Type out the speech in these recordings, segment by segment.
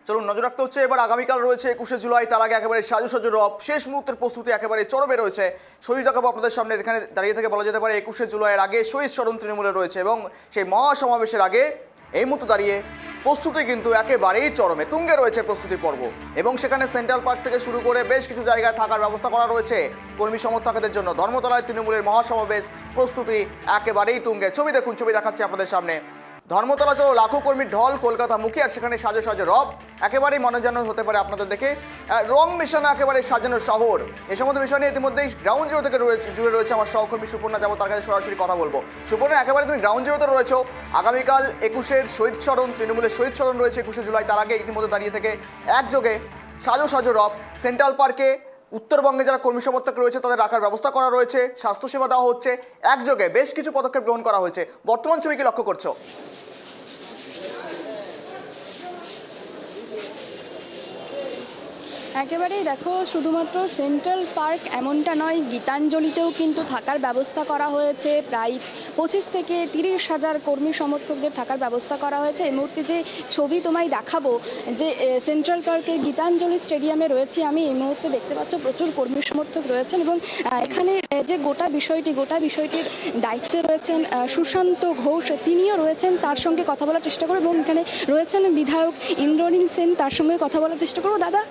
চলুন নজর রাখতে হচ্ছে এবার আগামীকাল রয়েছে 21শে জুলাই। তার আগে একেবারে সাজুসাজু রব, শেষ মুহূর্তের প্রস্তুতি একেবারে চরমে রয়েছে। শহীদ দেখাবো আপনাদের সামনে, এখানে দাঁড়িয়ে থেকে বলা যেতে পারে 21শে জুলাইয়ের আগে শহীদ স্মরণ তৃণমূলে রয়েছে এবং সেই মহাসমাবেশের আগে এই মুহূর্তে দাঁড়িয়ে প্রস্তুতি কিন্তু একেবারেই চরমে, তুঙ্গে রয়েছে প্রস্তুতি পর্ব এবং সেখানে সেন্ট্রাল পার্ক থেকে শুরু করে বেশ কিছু জায়গায় থাকার ব্যবস্থা করা রয়েছে কর্মী সমর্থকদের জন্য। ধর্মতলায় তৃণমূলের মহাসমাবেশ প্রস্তুতি একেবারেই তুঙ্গে। ছবি দেখুন, ছবি দেখাচ্ছি আপনাদের সামনে। ধর্মতলা চলো লাখো কর্মীর ঢল কলকাতা মুখী, আর সেখানে সাজো সাজো রব, একেবারেই মনোজানো হতে পারে আপনাদের দেখে। রং মেশানো একেবারে সাজানো শহর। এই সমস্ত বিষয় নিয়ে ইতিমধ্যেই গ্রাউন্ড জিরো থেকে জুড়ে রয়েছে আমার সহকর্মী সুপর্ণা। যাবো তার কাছে সরাসরি কথা বলবো। সুপর্ণা, একেবারে তুমি গ্রাউন্ড জিরোতে রয়েছো। আগামীকাল 21শের শহীদ স্মরণ, তৃণমূলের শহীদ স্মরণ রয়েছে 21শে জুলাই। তার আগে ইতিমধ্যে দাঁড়িয়ে থেকে একযোগে সাজো সাজো রব। সেন্ট্রাল পার্কে উত্তরবঙ্গে যারা কর্মী সমর্থক রয়েছে তাদের রাখার ব্যবস্থা করা রয়েছে, স্বাস্থ্যসেবা দেওয়া হচ্ছে, একযোগে বেশ কিছু পদক্ষেপ গ্রহণ করা হয়েছে। বর্তমান ছবি কি লক্ষ্য করছো? একেবারেই দেখো, শুধুমাত্র সেন্ট্রাল পার্ক এমনটা নয়, গীতাঞ্জলিতেও কিন্তু থাকার ব্যবস্থা করা হয়েছে। প্রায় 25 থেকে 30,000 কর্মী সমর্থকদের থাকার ব্যবস্থা করা হয়েছে। এই মুহূর্তে যে ছবি তোমায় দেখাবো, যে সেন্ট্রাল পার্কের গীতাঞ্জলি স্টেডিয়ামে রয়েছি আমি, এই মুহূর্তে দেখতে পাচ্ছ প্রচুর কর্মী সমর্থক রয়েছেন এবং এখানে যে গোটা বিষয়টির দায়িত্বে রয়েছেন সুশান্ত ঘোষ, তিনিও রয়েছেন। তার সঙ্গে কথা বলার চেষ্টা করবো এবং এখানে রয়েছেন বিধায়ক ইন্দ্রনীল সেন, তার সঙ্গে কথা বলার চেষ্টা করবো। দাদা,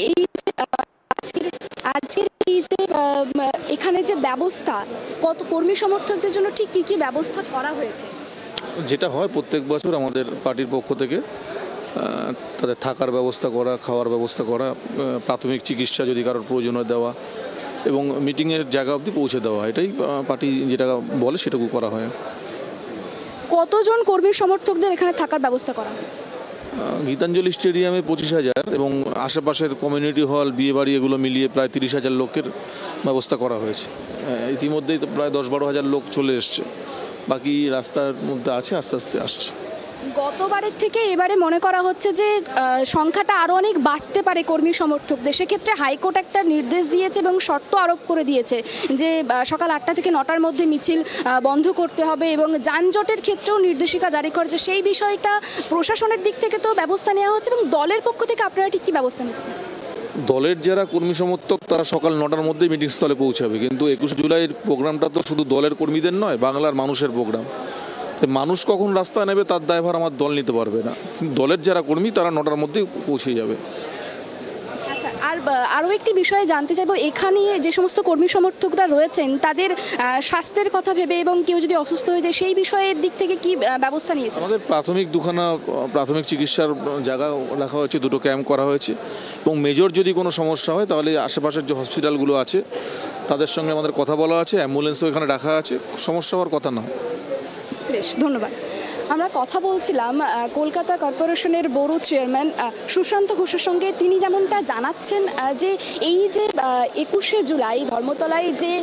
এই আজকের এই যে এখানে যে ব্যবস্থা, কত কর্মী সমর্থকদের জন্য ঠিক কি কি ব্যবস্থা করা হয়েছে? যেটা হয় প্রত্যেক বছর আমাদের পার্টির পক্ষ থেকে তাদের থাকার ব্যবস্থা করা, খাওয়ার ব্যবস্থা করা, প্রাথমিক চিকিৎসা যদি কারোর প্রয়োজন হয় দেওয়া এবং মিটিংয়ের জায়গা অবধি পৌঁছে দেওয়া, এটাই পার্টি যেটা বলে সেটুকু করা হয়। কতজন কর্মী সমর্থকদের এখানে থাকার ব্যবস্থা করা হয়েছে? গীতাঞ্জলি স্টেডিয়ামে 25,000 এবং আশেপাশের কমিউনিটি হল, বিয়েবাড়ি এগুলো মিলিয়ে প্রায় 30,000 লোকের ব্যবস্থা করা হয়েছে। ইতিমধ্যেই তো প্রায় 10-12,000 লোক চলে এসছে, বাকি রাস্তার মধ্যে আছে, আস্তে আস্তে আসছে। গতবারের থেকে এবারে মনে করা হচ্ছে যে সংখ্যাটা আরও অনেক বাড়তে পারে কর্মী সমর্থকদের। সেক্ষেত্রে হাইকোর্ট একটা নির্দেশ দিয়েছে এবং শর্ত আরোপ করে দিয়েছে যে সকাল 8টা থেকে 9টার মধ্যে মিছিল বন্ধ করতে হবে এবং যানজটের ক্ষেত্রেও নির্দেশিকা জারি করেছে। সেই বিষয়টা প্রশাসনের দিক থেকে তো ব্যবস্থা নেওয়া হচ্ছে এবং দলের পক্ষ থেকে আপনারা ঠিক কী ব্যবস্থা নিচ্ছেন? দলের যারা কর্মী সমর্থক তারা সকাল 9টার মধ্যেই মিটিং স্থলে পৌঁছাবে, কিন্তু 21শে জুলাইয়ের প্রোগ্রামটা তো শুধু দলের কর্মীদের নয়, বাংলার মানুষের প্রোগ্রাম। মানুষ কখন রাস্তা নেবে তার দায়ভার আমার দল নিতে পারবে না। দলের যারা কর্মী তারা 9টার মধ্যেই পৌঁছে যাবে। আচ্ছা, আর আরও একটি বিষয়ে জানতে চাইবো, এখানে যে সমস্ত কর্মী সমর্থকরা রয়েছেন তাদের স্বাস্থ্যের কথা ভেবে এবং কেউ যদি অসুস্থ হয়ে যায় সেই বিষয়ের দিক থেকে কি ব্যবস্থা নিয়েছে? আমাদের প্রাথমিক চিকিৎসার জায়গা রাখা হয়েছে, 2টো ক্যাম্প করা হয়েছে এবং মেজর যদি কোনো সমস্যা হয় তাহলে আশেপাশের যে হসপিটালগুলো আছে তাদের সঙ্গে আমাদের কথা বলা আছে, অ্যাম্বুলেন্সও এখানে রাখা আছে, সমস্যা হওয়ার কথা না। বেশ, ধন্যবাদ। আমরা কথা বলছিলাম কলকাতা কর্পোরেশনের বড় চেয়ারম্যান সুশান্ত ঘোষের সঙ্গে। তিনি যেমনটা জানাচ্ছেন যে এই যে 21শে জুলাই ধর্মতলায় যে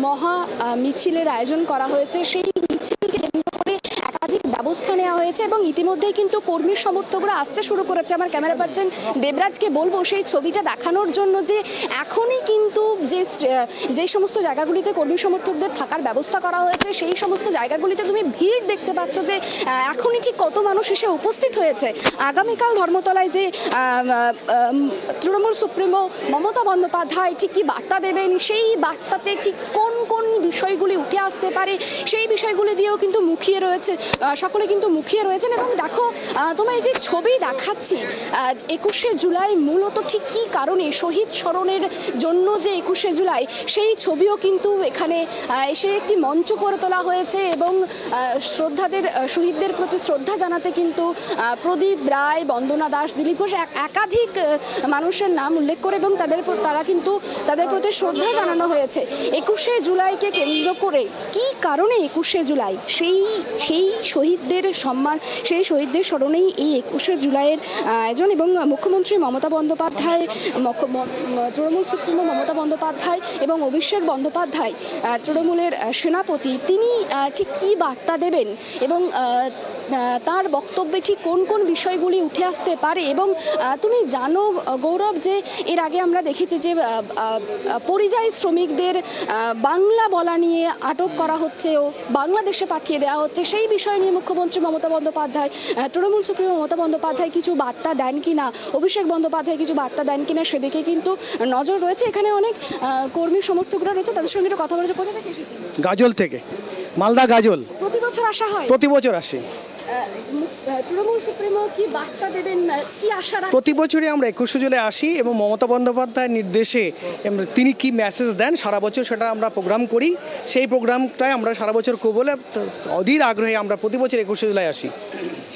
মহা মিছিলের আয়োজন করা হয়েছে, সেই মিছিলকে কেন্দ্র করে একাধিক ব্যবস্থা নেওয়া হয়েছে এবং ইতিমধ্যেই কিন্তু কর্মী সমর্থকরা আসতে শুরু করেছে। আমার ক্যামেরা পার্সন দেবরাজকে বলবো সেই ছবিটা দেখানোর জন্য যে এখনই কিন্তু যে সমস্ত জায়গাগুলিতে কর্মী সমর্থকদের থাকার ব্যবস্থা করা হয়েছে সেই সমস্ত জায়গাগুলিতে তুমি ভিড় দেখতে পাচ্ছ যে এখনই ঠিক কত মানুষ এসে উপস্থিত হয়েছে। আগামীকাল ধর্মতলায় যে তৃণমূল সুপ্রিমো মমতা বন্দ্যোপাধ্যায় ঠিক কী বার্তা দেবেন, সেই বার্তাতে ঠিক কোন কোন বিষয়গুলি উঠে আসতে পারে সেই বিষয়গুলি দিয়েও কিন্তু মুখিয়ে রয়েছে, সকলে কিন্তু মুখিয়ে রয়েছেন। এবং দেখো, তোমায় যে ছবি দেখাচ্ছি 21শে জুলাই মূলত ঠিক কী কারণে শহীদ স্মরণের জন্য যে 21শে জুলাই, সেই ছবিও কিন্তু এখানে এসে একটি মঞ্চ করে তোলা হয়েছে এবং শহীদদের প্রতি শ্রদ্ধা জানাতে কিন্তু প্রদীপ রায়, বন্দনা দাস, দিলীপ ঘোষ একাধিক মানুষের নাম উল্লেখ করে এবং তাদের প্রতি শ্রদ্ধা জানানো হয়েছে। 21শে জুলাইকে কেন্দ্র করে কি কারণে 21শে জুলাই, সেই শহীদদের সম্মান, সেই শহীদদের স্মরণেই এই 21শে জুলাইয়ের আয়োজন। এবং মুখ্যমন্ত্রী মমতা বন্দ্যোপাধ্যায়, তৃণমূল সুপ্রিমো মমতা বন্দ্যোপাধ্যায় এবং অভিষেক বন্দ্যোপাধ্যায় তৃণমূলের সেনাপতি, তিনি ঠিক কী বার্তা দেবেন এবং তার বক্তব্যে ঠিক কোন কোন বিষয়গুলি উঠে আসতে পারে। এবং তুমি জানো গৌরব যে এর আগে আমরা দেখেছি যে পরিযায়ী শ্রমিকদের বাংলা বলা নিয়ে আটক করা হচ্ছে ও বাংলাদেশে পাঠিয়ে দেওয়া হচ্ছে, সেই বিষয় নিয়ে মুখ্যমন্ত্রী মমতা বন্দ্যোপাধ্যায়, তৃণমূল সুপ্রিমো মমতা বন্দ্যোপাধ্যায় কিছু বার্তা দেন কিনা, অভিষেক বন্দ্যোপাধ্যায় কিছু বার্তা দেন কিনা সেদিকে কিন্তু নজর রয়েছে। এখানে অনেক কর্মী সমর্থকরা রয়েছে, তাদের সঙ্গে একটু কথা বলেছে। কোথা থেকে এসেছে? গাজল থেকে, মালদা গাজল। প্রতি বছর আসা হয়? প্রতি বছর আসে। তৃণমূল সুপ্রিমো কি বার্তা দেবেন, কি আশা রাখেন? প্রতি বছরই আমরা 21শে জুলাই আসি এবং মমতা বন্দ্যোপাধ্যায়ের নির্দেশে তিনি কি মেসেজ দেন সারা বছর সেটা আমরা প্রোগ্রাম করি। সেই প্রোগ্রামটাই আমরা সারা বছর বলে অধীর আগ্রহে আমরা প্রতি বছর 21শে জুলাই আসি।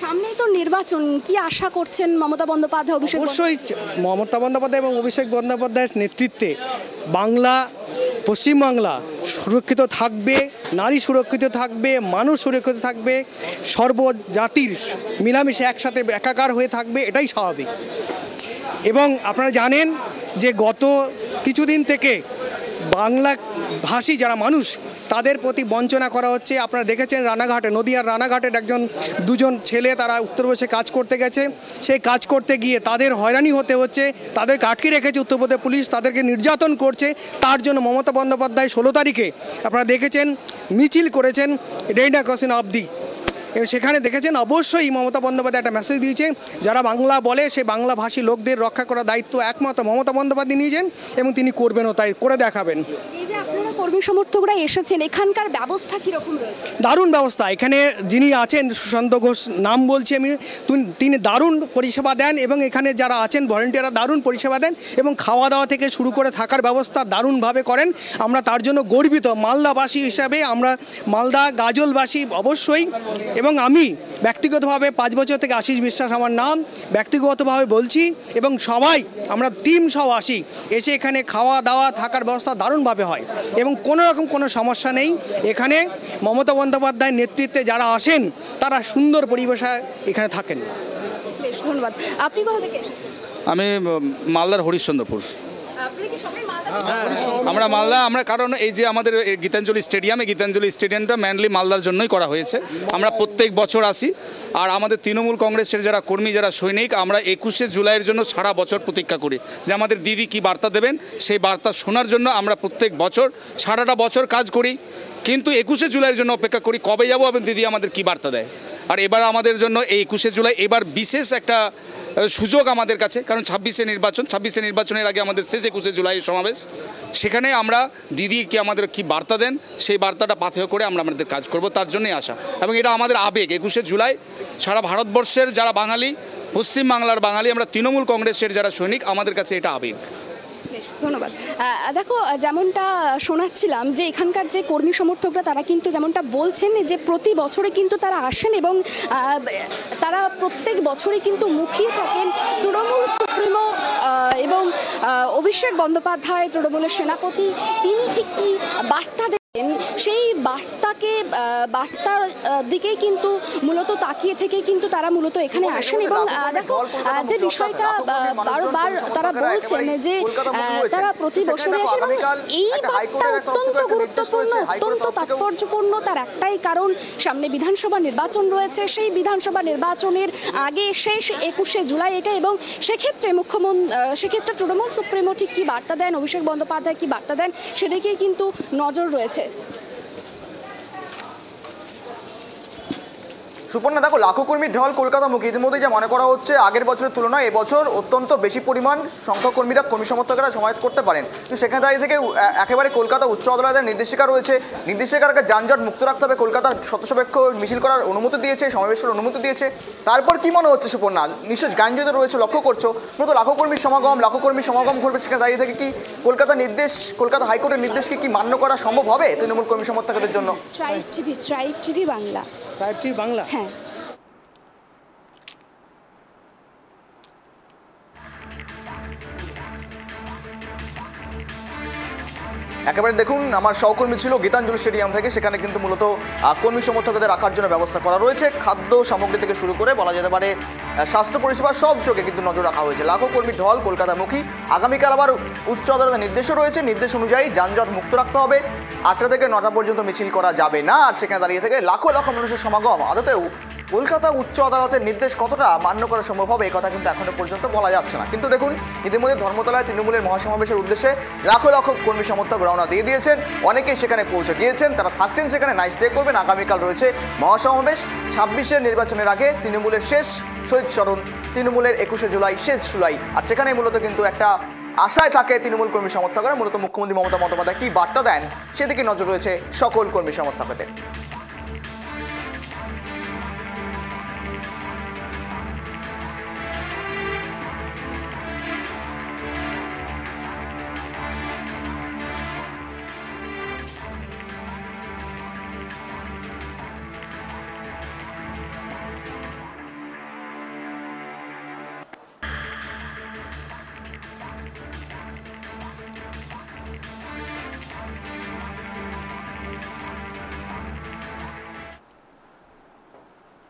সামনেই তো নির্বাচন, কি আশা করছেন মমতা বন্দ্যোপাধ্যায়, অভিষেক? অবশ্যই মমতা বন্দ্যোপাধ্যায় এবং অভিষেক বন্দ্যোপাধ্যায়ের নেতৃত্বে বাংলা, পশ্চিমবাংলা সুরক্ষিত থাকবে, নারী সুরক্ষিত থাকবে, মানুষ সুরক্ষিত থাকবে, সর্বজাতির মিলামিশে একসাথে একাকার হয়ে থাকবে, এটাই স্বাভাবিক। এবং আপনারা জানেন যে গত কিছুদিন থেকে বাংলা ভাষী যারা মানুষ তাদের প্রতি বঞ্চনা করা হচ্ছে। আপনারা দেখেছেন রানাঘাটে, নদিয়ার রানাঘাটের দুজন ছেলে তারা উত্তরপ্রদেশে কাজ করতে গেছে, সেই কাজ করতে গিয়ে তাদের হয়রানি হতে হচ্ছে, তাদেরকে আটকে রেখেছে উত্তরপ্রদেশ পুলিশ, তাদেরকে নির্যাতন করছে। তার জন্য মমতা বন্দ্যোপাধ্যায় 16 তারিখে আপনারা দেখেছেন মিছিল করেছেন রেইনা ক্রসিং অবধি। এবং সেখানে দেখেছেন অবশ্যই মমতা বন্দ্যোপাধ্যায় একটা মেসেজ দিয়েছে, যারা বাংলা বলে সেই বাংলাভাষী লোকদের রক্ষা করার দায়িত্ব একমাত্র মমতা বন্দ্যোপাধ্যায় নিয়েছেন এবং তিনি করবেনও, তাই করে দেখাবেন। এই যে আপনারা কর্মী সমর্থকরা এসেছেন, এখানকার ব্যবস্থা কীরকম রয়েছে? দারুণ ব্যবস্থা। এখানে যিনি আছেন সুশান্ত ঘোষ নাম বলছি আমি, তিনি দারুণ পরিষেবা দেন এবং এখানে যারা আছেন ভলেন্টিয়াররা দারুণ পরিষেবা দেন এবং খাওয়া দাওয়া থেকে শুরু করে থাকার ব্যবস্থা দারুণভাবে করেন। আমরা তার জন্য গর্বিত মালদাবাসী হিসাবে, আমরা মালদা গাজলবাসী অবশ্যই। এবং আমি ব্যক্তিগতভাবে 5 বছর থেকে আশিস বিশ্বাস আমার নাম, ব্যক্তিগতভাবে বলছি এবং সবাই আমরা টিম সহ আসি, এসে এখানে খাওয়া দাওয়া থাকার ব্যবস্থা দারুণভাবে হয় এবং কোনো রকম কোনো সমস্যা নেই। এখানে মমতা বন্দ্যোপাধ্যায়ের নেতৃত্বে যারা আসেন তারা সুন্দর পরিবেশে এখানে থাকেন। ধন্যবাদ। আপনি কোথা থেকে এসেছেন? আমি মালদার হরিশ্চন্দ্রপুর। আপনি কি সবাই মালদা? আমরা মালদা, আমরা কারণ এই যে আমাদের গীতাঞ্জলি স্টেডিয়ামটা মেনলি মালদার জন্যই করা হয়েছে। আমরা প্রত্যেক বছর আসি আর আমাদের তৃণমূল কংগ্রেসের যারা কর্মী, যারা সৈনিক, আমরা 21শে জুলাইয়ের জন্য সারা বছর প্রতীক্ষা করি যে আমাদের দিদি কি বার্তা দেবেন, সেই বার্তা শোনার জন্য আমরা প্রত্যেক বছর সারাটা বছর কাজ করি, কিন্তু 21শে জুলাইয়ের জন্য অপেক্ষা করি কবে যাবো এবং দিদি আমাদের কি বার্তা দেয়। আর এবার আমাদের জন্য এই 21শে জুলাই এবার বিশেষ একটা সুযোগ আমাদের কাছে, কারণ 26শে নির্বাচনের আগে আমাদের শেষ 21শে জুলাই সমাবেশ। সেখানে আমরা দিদি কি আমাদের কি বার্তা দেন সেই বার্তাটা পাথেয় করে আমরা আমাদের কাজ করব, তার জন্যই আসা। এবং এটা আমাদের আবেগ। 21শে জুলাই সারা ভারতবর্ষের যারা বাঙালি, পশ্চিমবাংলার বাঙালি, আমরা তৃণমূল কংগ্রেসের যারা সৈনিক, আমাদের কাছে এটা আবেগ। ধন্যবাদ। দেখো, যেমনটা শোনাচ্ছিলাম যে এখানকার যে কর্মী সমর্থকরা তারা কিন্তু যেমনটা বলছেন যে প্রতি বছরে কিন্তু তারা আসেন এবং তারা প্রত্যেক বছরই কিন্তু মুখিয়ে থাকেন তৃণমূল সুপ্রিমো এবং অভিষেক বন্দ্যোপাধ্যায়, তৃণমূলের সেনাপতি, তিনি ঠিক কি বার্তা দেন সেই বার্তার দিকেই কিন্তু মূলত তাকিয়ে থেকে কিন্তু তারা মূলত এখানে আসেন। এবং দেখো যে বিষয়টা বারবার তারা বলছেন যে তারা প্রতি বছরই আসেন এবং এই বার্তা অত্যন্ত গুরুত্বপূর্ণ, অত্যন্ত তাৎপর্যপূর্ণ। তার একটাই কারণ, সামনে বিধানসভা নির্বাচন রয়েছে, সেই বিধানসভা নির্বাচনের আগে শেষ 21শে জুলাই এটা। এবং সেক্ষেত্রে তৃণমূল সুপ্রিমো ঠিক কী বার্তা দেন, অভিষেক বন্দ্যোপাধ্যায় কী বার্তা দেন, সেদিকেই কিন্তু নজর রয়েছে। সুপর্ণা, দেখো লাখো কর্মীর ঢল কলকাতামুখী। ইতিমধ্যে যা মনে করা হচ্ছে আগের বছরের তুলনায় এবছর অত্যন্ত বেশি পরিমাণ সংখ্যক কর্মীরা, কর্মী সমর্থকেরা জমায়েত করতে পারেন। কিন্তু সেখানে দাঁড়িয়ে থেকে একেবারে কলকাতা উচ্চ আদালতের নির্দেশিকা রয়েছে, নির্দেশিকাকে যানজট মুক্ত রাখতে হবে, কলকাতার শতসাপেক্ষ মিছিল করার অনুমতি দিয়েছে, সমাবেশের অনুমতি দিয়েছে। তারপর কি মনে হচ্ছে সুপর্ণা, নিশ্চয় গাঞ্জতে রয়েছে, লক্ষ্য করছো মূলত লাখো কর্মীর সমাগম ঘটবে, সেখানে দাঁড়িয়ে থেকে কি কলকাতা হাইকোর্টের নির্দেশকে কি মান্য করা সম্ভব হবে তৃণমূল কর্মী সমর্থকদের জন্য? Tribe TV Bangla. বাংলা, হ্যাঁ। একেবারে দেখুন, আমার সহকর্মী ছিল গীতাঞ্জলি স্টেডিয়াম থেকে, সেখানে কিন্তু মূলত কর্মী সমর্থকদের রাখার জন্য ব্যবস্থা করা রয়েছে। খাদ্য সামগ্রী থেকে শুরু করে বলা যেতে পারে স্বাস্থ্য পরিষেবা সব চোখে কিন্তু নজর রাখা হয়েছে। লাখো কর্মীর ঢল কলকাতামুখী। আগামীকাল আবার উচ্চ আদালতের নির্দেশও রয়েছে, নির্দেশ অনুযায়ী যানজট মুক্ত রাখতে হবে, 8টা থেকে 9টা পর্যন্ত মিছিল করা যাবে না। আর সেখানে দাঁড়িয়ে থেকে লাখো লাখো মানুষের সমাগম আদতেও কলকাতা উচ্চ আদালতের নির্দেশ কতটা মান্য করা সম্ভব হবে এই কথা কিন্তু এখনো পর্যন্ত বলা যাচ্ছে না। কিন্তু দেখুন, ইতিমধ্যে ধর্মতলায় তৃণমূলের মহাসমাবেশের উদ্দেশ্যে লাখো লাখো কর্মী সমর্থক রওনা দিয়ে দিয়েছেন। অনেকেই সেখানে পৌঁছে গিয়েছেন, তারা থাকছেন সেখানে, নাইট স্টে করবেন। আগামীকাল রয়েছে মহাসমাবেশ। 26-এর নির্বাচনের আগে তৃণমূলের শেষ শহীদ স্মরণ, তৃণমূলের 21শে জুলাই শেষ জুলাই। আর সেখানে মূলত কিন্তু একটা আশায় থাকে তৃণমূল কর্মী সমর্থকরা, মূলত মুখ্যমন্ত্রী মমতা বন্দ্যোপাধ্যায় কী বার্তা দেন সেদিকে নজর রয়েছে সকল কর্মী সমর্থকদের।